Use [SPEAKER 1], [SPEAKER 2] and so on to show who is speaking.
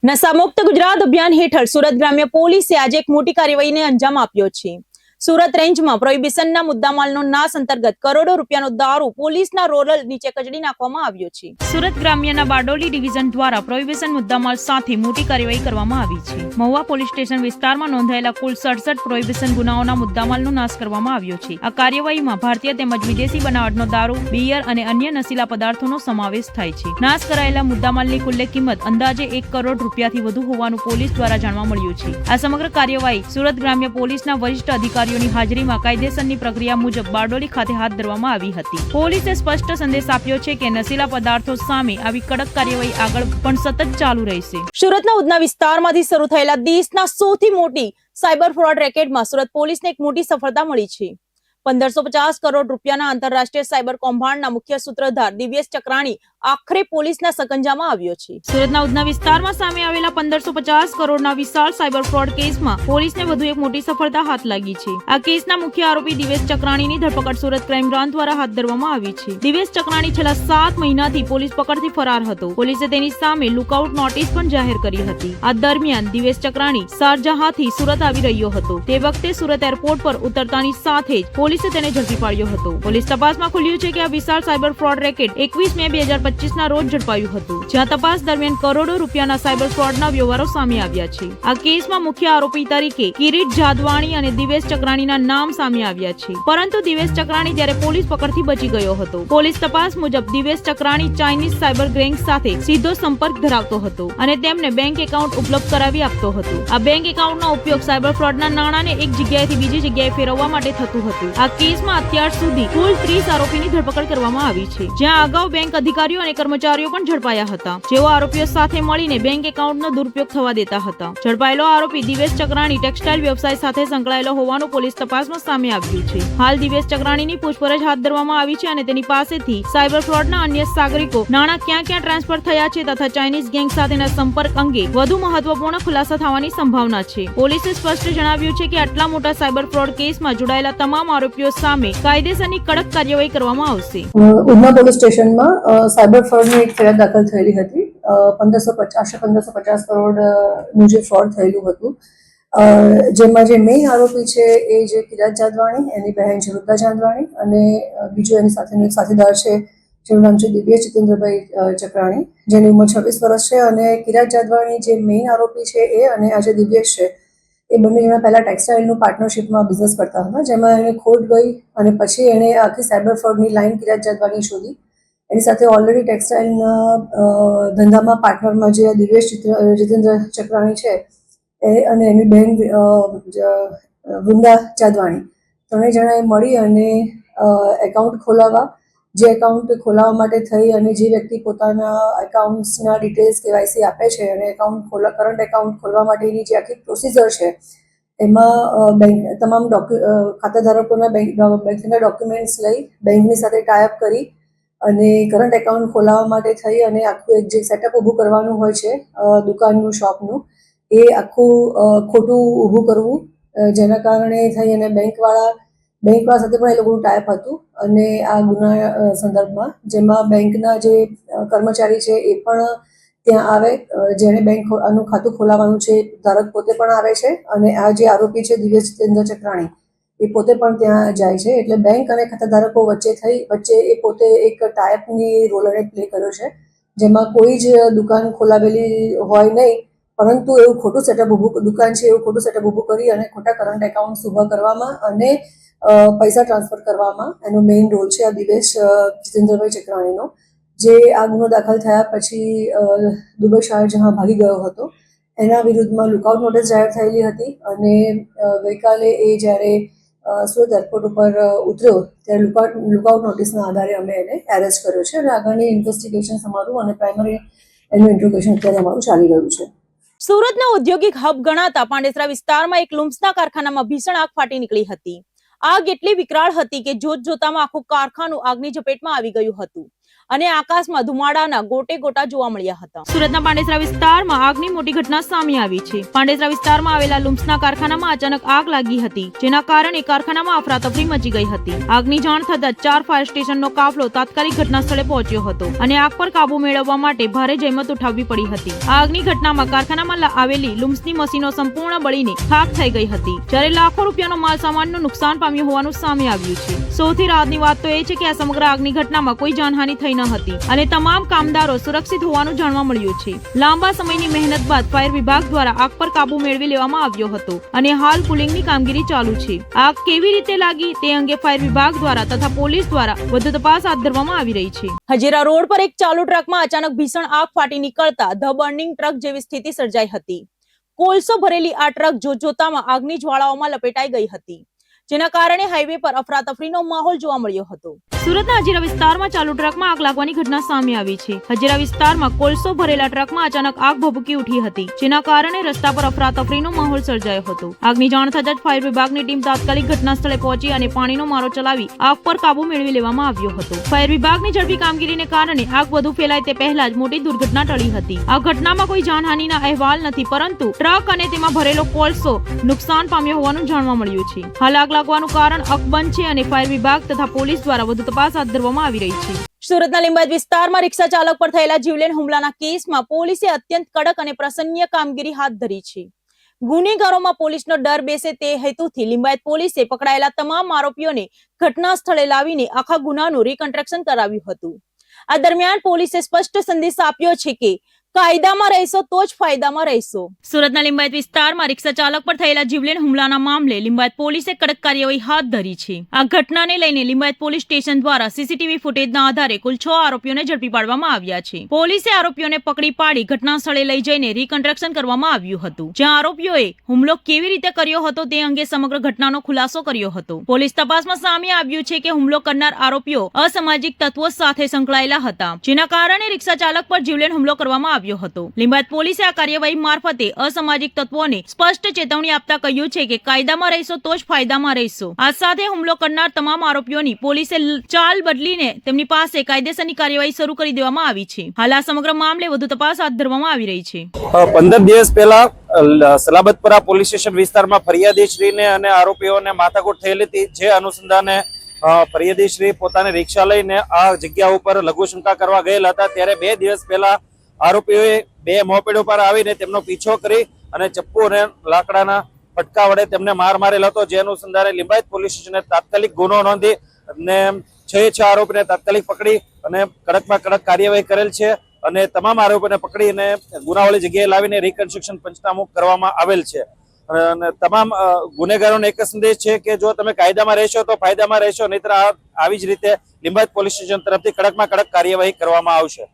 [SPEAKER 1] નશામુક્ત ગુજરાત અભિયાન હેઠળ સુરત ગ્રામ્ય પોલીસે આજે એક મોટી કાર્યવાહીને અંજામ આપ્યો છે। સુરત રેન્જમાં પ્રોહિબિશનના મુદ્દામાલનો નાશ અંતર્ગત કરોડો રૂપિયાનો દારૂ પોલીસના રોલર નીચે કચડી નાખવામાં આવ્યો છે। સુરત ગ્રામ્યના બારડોલી ડિવિઝન દ્વારા પ્રોહિબિશન મુદ્દામાલ સાથે મોટી કાર્યવાહી કરવામાં આવી છે। મહુવા પોલીસ સ્ટેશન વિસ્તારમાં નોંધાયેલા કુલ 67 પ્રોહિબિશન ગુનાઓના મુદ્દામાલનો નાશ કરવામાં આવ્યો છે। આ કાર્યવાહીમાં ભારતીય તેમજ વિદેશી બનાવટનો દારૂ, બિયર અને અન્ય નશીલા પદાર્થોનો સમાવેશ થાય છે। નાશ કરાયેલા મુદ્દામાલની કુલ કિંમત અંદાજે 1 કરોડ રૂપિયાથી વધુ હોવાનું પોલીસ દ્વારા જાણવા મળ્યું છે। આ સમગ્ર કાર્યવાહી સુરત ગ્રામ્ય પોલીસના વરિષ્ઠ અધિકારીઓની હાજરીમાં કાયદેસરની પ્રક્રિયા મુજબ બારડોલી ખાતે હાથ ધરવામાં આવી હતી। પોલીસે સ્પષ્ટ સંદેશ આપ્યો છે કે નશીલા પદાર્થો સામે આવી કડક કાર્યવાહી આગળ પણ સતત ચાલુ રહેશે। સુરતના ઉધના વિસ્તારમાંથી શરૂ થયેલા દેશના સૌથી મોટી સાયબર ફ્રોડ રેકેટમાં સુરત પોલીસને એક મોટી સફળતા મળી છે। 1550 કરોડ રૂપિયાના આંતરરાષ્ટ્રીય સાયબર કૌભાંડના મુખ્ય સૂત્રધાર દિવ્યેશ ચક્રાણી આખરે પોલીસના સકંજામાં આવ્યો છે। સુરતના ઉધના વિસ્તારમાં સામે આવેલા 1550 કરોડના વિશાળ સાયબર ફ્રોડ કેસમાં પોલીસને વધુ એક મોટી સફળતા હાથ લાગી છે। આ કેસના મુખ્ય આરોપી દિવ્યેશ ચક્રાણીની ધરપકડ સુરત ક્રાઇમ બ્રાન્ચ દ્વારા હાથ ધરવામાં આવી છે। દિવ્યેશ ચક્રાણી છેલ્લા 7 મહિનાથી પોલીસ પકડથી ફરાર હતો। પોલીસે તેની સામે લુકઆઉટ નોટિસ પણ જાહેર કરી હતી। આ દરમિયાન દિવ્યેશ ચક્રાણી શારજહાથી સુરત આવી રહ્યો હતો। તે વખતે સુરત એરપોર્ટ પર ઉતરતાની સાથે જ પોલીસે તેને ઝડપી પાડ્યો હતો। પોલીસ તપાસમાં ખુલ્યું છે કે આ વિશાળ સાયબર ફ્રોડ રેકેટ 21 મે 2025 ના રોજ ઝડપાયું હતું, જ્યાં તપાસ દરમિયાન કરોડો રૂપિયાના સાયબર ફ્રોડના વ્યવહારો સામે આવ્યા છે। આ કેસમાં મુખ્ય આરોપી તરીકે કિરીટ જાદવાણી અને દિવ્યેશ ચક્રાણીના નામ સામે આવ્યા છે, પરંતુ દિવ્યેશ ચક્રાણી ત્યારે પોલીસ પકડથી બચી ગયો હતો। પોલીસ તપાસ મુજબ દિવ્યેશ ચક્રાણી ચાઇનીઝ સાયબર ગેંગ સાથે સીધો સંપર્ક ધરાવતો હતો અને તેમને બેંક એકાઉન્ટ ઉપલબ્ધ કરાવી આપતો હતો। આ બેંક એકાઉન્ટનો ઉપયોગ સાયબર ફ્રોડના નાણાંને એક જગ્યાએથી બીજી જગ્યાએ ફેરવવા માટે થતું હતું। આ કેસમાં અત્યાર સુધી કુલ 30 આરોપીની ધરપકડ કરવામાં આવી છે, જ્યાં અગાઉ બેંક અધિકારીઓ અને કર્મચારીઓ પણ ઝડપાયા હતા, જેઓ આરોપીઓ સાથે મળીને બેંક એકાઉન્ટનો દુરુપયોગ થવા દેતા હતા। ઝડપાયેલો આરોપી દિવ્યેશ ચક્રાણી ટેક્સટાઇલ વ્યવસાય સાથે સંકળાયેલો હોવાનું પોલીસ તપાસમાં સામે આવ્યું છે। હાલ દિવ્યેશ ચક્રાણીની પૂછપરછ હાથ ધરવામાં આવી છે અને તેની પાસેથી સાયબર ફ્રોડના અન્ય સાગરિકો નાણાં ક્યાં ટ્રાન્સફર થયા છે તથા ચાઇનીઝ ગેંગ સાથેના સંપર્ક અંગે વધુ મહત્વપૂર્ણ ખુલાસા થવાની સંભાવના છે। પોલીસે સ્પષ્ટ જણાવ્યું છે કે આટલા મોટા સાયબર ફ્રોડ કેસમાં જોડાયેલા તમામ આરોપીઓ સામે કાયદેસરની કડક કાર્યવાહી કરવામાં આવશે।
[SPEAKER 2] ઉધના પોલીસ સ્ટેશનમાં સાયબર ફ્રોડની એક ફરિયાદ દાખલ થયેલી હતી। 1550 કરોડનું જે ફ્રોડ થયેલું હતું, જેમાં જે મેઇન આરોપી છે એ જે કિરાત જાદવાણી, એની બહેન છે રુદ્રા જાદવાણી અને બીજો એની સાથેનો એક સાથીદાર છે જેનું નામ છે દિવ્યેશ જીતેન્દ્રભાઈ ચક્રાણી, જેની ઉંમર 26 વર્ષ છે। અને કિરાત જાદવાણી જે મેઇન આરોપી છે એ અને આ જે દિવ્યેશ છે એ બંને જણા પહેલા ટેક્સટાઇલનું પાર્ટનરશિપમાં બિઝનેસ કરતા હતા, જેમાં એને ખોટ ગઈ અને પછી એણે આખી સાયબર ફ્રોડની લાઈન કિરાત જાદવાની શોધી। એની સાથે ઓલરેડી ટેક્સટાઇલના ધંધામાં પાર્ટનરમાં જે દિવ્યેશ જીતેન્દ્ર ચક્રાણી છે એ અને એની બહેન વૃંદા જાદવાણી, ત્રણેય જણાએ મળી અને એકાઉન્ટ ખોલાવવા, જે એકાઉન્ટ ખોલાવવા માટે થઈ અને જે વ્યક્તિ પોતાના એકાઉન્ટ્સના ડિટેલ્સ કેવાયસી આપે છે અને કરંટ એકાઉન્ટ ખોલવા માટેની જે આખી પ્રોસિજર છે એમાં તમામ ખાતાધારકોના બેંકના ડોક્યુમેન્ટ્સ લઈ બેંકની સાથે ટાઈઅપ કરી અને કરંટ એકાઉન્ટ ખોલાવવા માટે થઈ અને આખું એક જે સેટઅપ ઊભું કરવાનું હોય છે દુકાનનું, શોપનું, એ આખું ખોટું ઊભું કરવું, જેના કારણે થઈ અને બેંકવાળા સાથે પણ એ લોકોનું ટાઈપ હતું। અને આ ગુના સંદર્ભમાં જેમાં બેંકના જે કર્મચારી છે એ પણ ત્યાં આવે, જેણે બેંકનું ખાતું ખોલાવવાનું છે ધારક પોતે પણ આવે છે અને આ જે આરોપી છે દિવ્યેશ જીતેન્દ્ર ચક્રાણી એ પોતે પણ ત્યાં જાય છે। એટલે બેંક અને ખાતાધારકો વચ્ચે એ પોતે એક ટાઈપની રોલ એને પ્લે કર્યો છે, જેમાં કોઈ જ દુકાન ખોલાવેલી હોય નહીં, પરંતુ એવું ખોટું સેટઅપ દુકાન છે એવું ખોટું સેટઅપ ઊભું કરી અને ખોટા કરંટ એકાઉન્ટ ઊભા કરવામાં અને પૈસા ટ્રાન્સફર કરવામાં એનો મેઇન રોલ છે આ દિવ્યેશ જીતેન્દ્રભાઈ ચક્રાણીનો, જે આ ગુનો દાખલ થયા પછી દુબઈ શારજહાં ભાગી ગયો હતો। એના વિરુદ્ધમાં લુકઆઉટ નોટિસ જાહેર થયેલી હતી અને ગઈકાલે એ જ્યારે સુરત એરપોર્ટ ઉપર ઉતર્યો ત્યારે લુકઆઉટ નોટિસના આધારે અમે એને એરેસ્ટ કર્યો છે અને આગળની ઇન્વેસ્ટિગેશન અમારું અને પ્રાઇમરી એનું ઇન્ટ્રોગેશન અત્યારે અમારું ચાલી રહ્યું છે।
[SPEAKER 1] સુરતના ઔદ્યોગિક હબ ગણાતા પાંડેસરા વિસ્તારમાં એક લુમ્સના કારખાનામાં ભીષણ આગ ફાટી નીકળી હતી। આગ એટલી વિકરાળ હતી કે જોતજોતામાં આખું કારખાનું આગની ઝપેટમાં આવી ગયું હતું। અને આકાશમાં ધુમાડાના ગોટે ગોટા જોવા મળ્યા હતા. સુરતના પાંડેસરા વિસ્તારમાં આગની મોટી ઘટના સામે આવી છે. પાંડેસરા વિસ્તારમાં આવેલા લુમ્સના કારખાનામાં અચાનક આગ લાગી હતી, જેના કારણે કારખાનામાં અફરાતફરી મચી ગઈ હતી. આગની જાણ થતાં 4 ફાયર સ્ટેશનનો કાફલો તાત્કાલિક ઘટના સ્થળે પહોંચ્યો હતો અને આગ પર કાબુ મેળવવા માટે ભારે જહેમત ઉઠાવવી પડી હતી. આગની ઘટનામાં કારખાનામાં આવેલી લુમ્સની મશીનો સંપૂર્ણ બળીને ખાખ થઈ ગઈ હતી, જ્યારે લાખો રૂપિયાનો માલ સામાનનું નુકસાન પામ્યું હોવાનું સામે આવ્યું છે. સૌથી રાહતની વાત તો એ છે કે આ સમગ્ર આગની ઘટનામાં કોઈ જાનહાનિ થઈ ન હતી અને તમામ કામદારો સુરક્ષિત હોવાનું જાણવા મળ્યું છે. લાંબા સમયની મહેનત બાદ ફાયર વિભાગ દ્વારા આગ પર કાબુ મેળવી લેવામાં આવ્યો હતો અને હાલ કુલિંગની કામગીરી ચાલુ છે. આગ કેવી રીતે લાગી તે અંગે ફાયર વિભાગ દ્વારા તથા પોલીસ દ્વારા વધુ તપાસ હાથ ધરવામાં આવી રહી છે. હજીરા રોડ પર એક ચાલુ ટ્રકમાં અચાનક ભીષણ આગ ફાટી નીકળતા ધ બર્નિંગ ટ્રક જેવી સ્થિતિ સર્જાઈ હતી. કોલસો ભરેલી આ ટ્રક જોતજોતામાં આગની જ્વાળાઓમાં લપેટાઈ ગઈ હતી, જેના કારણે હાઈવે પર અફરાતફરીનો માહોલ જોવા મળ્યો હતો. સુરતના હજીરા વિસ્તારમાં ચાલુ ટ્રકમાં આગ લાગવાની ઘટના સામે આવી છે. હજીરા વિસ્તારમાં કોલસો ભરેલા ટ્રકમાં અચાનક આગ ભભૂકી ઉઠી હતી, જેના કારણે રસ્તા પર અફરાતફરીનો માહોલ સર્જાયો હતો. આગની જાણ થતાં જ ફાયર વિભાગની ટીમ તાત્કાલિક ઘટના સ્થળે પહોંચી અને પાણીનો મારો ચલાવી આગ પર કાબુ મેળવી લેવામાં આવ્યો હતો. ફાયર વિભાગની ઝડપી કામગીરીને કારણે આગ વધુ ફેલાય તે પહેલા જ મોટી દુર્ઘટના ટળી હતી. આ ઘટનામાં કોઈ જાનહાનિના અહેવાલ નથી, પરંતુ ટ્રક અને તેમાં ભરેલો કોલસો નુકસાન પામ્યો હોવાનું જાણવા મળ્યું છે. હાલ આગ લાગવાનું કારણ અકબંધ છે અને ફાયર વિભાગ તથા પોલીસ દ્વારા વધુ તપાસ હાથ ધરવામાં આવી રહી છે. સુરતના લિંબાયત વિસ્તારમાં રિક્ષા ચાલક પર થયેલા જીવલેણ હુમલાના કેસમાં પોલીસે અત્યંત કડક અને પ્રશંસનીય કામગીરી હાથ ધરી છે. ગુનેગારોમાં પોલીસનો ડર બેસે તે હેતુથી લિંબાયત પોલીસે પકડાયેલા તમામ આરોપીઓને ઘટના સ્થળે લાવીને આખા ગુનાનું રિકન્સ્ટ્રક્શન કરાવ્યું હતું. આ દરમિયાન પોલીસે સ્પષ્ટ સંદેશ આપ્યો છે કે કાયદામાં રહેશો તો જ ફાયદામાં રહેશો. સુરતના લિંબાયત વિસ્તારમાં રિક્ષા ચાલક પર થયેલા જીવલેણ હુમલાના મામલે લિંબાયત પોલીસે કડક કાર્યવાહી હાથ ધરી છે. આ ઘટનાને લઈને લિંબાયત પોલીસ સ્ટેશન દ્વારા સીસીટીવી ફૂટેજના આધારે કુલ 6 આરોપીઓને ઝડપી પાડવામાં આવ્યા છે. પોલીસે આરોપીઓને પકડી પાડી ઘટના સ્થળે લઈ જઈને રિકન્સ્ટ્રક્શન કરવામાં આવ્યું હતું, જ્યાં આરોપીઓએ હુમલો કેવી રીતે કર્યો હતો તે અંગે સમગ્ર ઘટનાનો ખુલાસો કર્યો હતો. પોલીસ તપાસમાં સામે આવ્યું છે કે હુમલો કરનાર આરોપીઓ અસામાજિક તત્વો સાથે સંકળાયેલા હતા, જેના કારણે રિક્ષા ચાલક પર જીવલેણ હુમલો કરવામાં આવ્યો હતો. લિંબાયત પોલીસે આ કાર્યવાહી મારફતે અસામાજિક તત્વોને સ્પષ્ટ ચેતવણી આપતા કહ્યું છે કે કાયદામાં રહેશો તો જ ફાયદામાં રહેશો. આ સાથે હુમલો કરનાર તમામ આરોપીઓની પોલીસે ચાલ બદલીને તેમની પાસે કાયદેસરની કાર્યવાહી શરૂ કરી દેવામાં આવી છે. હાલ આ સમગ્ર મામલે વધુ તપાસ હાથ ધરવામાં આવી રહી છે.
[SPEAKER 3] 15 દિવસ પહેલા સલાબતપરા પોલીસ સ્ટેશન વિસ્તારમાં ફરિયાદીશ્રીને અને આરોપીઓને માથાકૂટ થયેલી હતી, જે અનુસંધાને ફરિયાદીશ્રી પોતાની રિક્ષા લઈને આ જગ્યા ઉપર લઘુશંકા કરવા ગયેલા હતા. ત્યારે 2 દિવસ પહેલા આરોપીઓએ 2 મોપેડો પર આવીને તેમનો પીછો કરી અને ચપ્પુ અને લાકડાના ફટકા વડે તેમને માર મારેલ હતો, જે અનુસંધાને લિંબાયત પોલીસ સ્ટેશને તાત્કાલિક ગુનો નોંધી અને 6 આરોપીને તાત્કાલિક પકડી અને કડકમાં કડક કાર્યવાહી કરેલ છે અને તમામ આરોપીને પકડીને ગુનાવાળી જગ્યાએ લાવીને રિકન્સ્ટ્રક્શન પંચનામું કરવામાં આવેલ છે. અને તમામ ગુનેગારોને એક જ સંદેશ છે કે જો તમે કાયદામાં રહેશો તો ફાયદામાં રહેશો, નહીતર આવી જ રીતે લિંબાયત પોલીસ સ્ટેશન તરફથી કડકમાં કડક કાર્યવાહી કરવામાં આવશે.